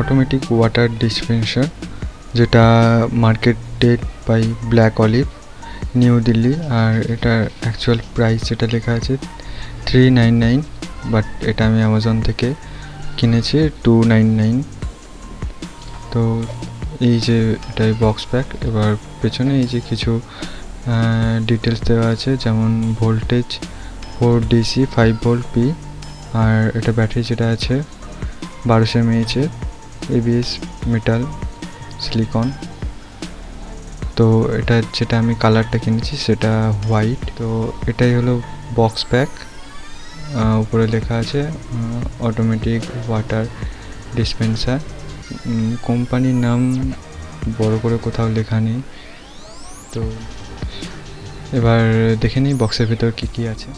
Automatic water dispenser, যেটা marketed by black olive, New Delhi. আর এটার অ্যাকচুয়াল প্রাইস যেটা লেখা আছে 399, বাট এটা আমি অ্যামাজন থেকে কিনেছি 299। তো এই যে এটাই বক্স প্যাক। এবার পেছনে এই যে কিছু ডিটেলস দেওয়া আছে, যেমন ভোল্টেজ 4 DC 5 ভোল্ট পি, আর এটা ব্যাটারি যেটা আছে 1200 mAh, ABS মেটাল সিলিকন। তো এটা যেটা আমি কালারটা কিনেছি সেটা হোয়াইট। তো এটাই হলো বক্স প্যাক। উপরে লেখা আছে অটোমেটিক ওয়াটার ডিসপেন্সার। কোম্পানির নাম বড় করে কোথাও লেখা নেই। তো এবার দেখে নিই বক্সের ভিতর কী কী আছে।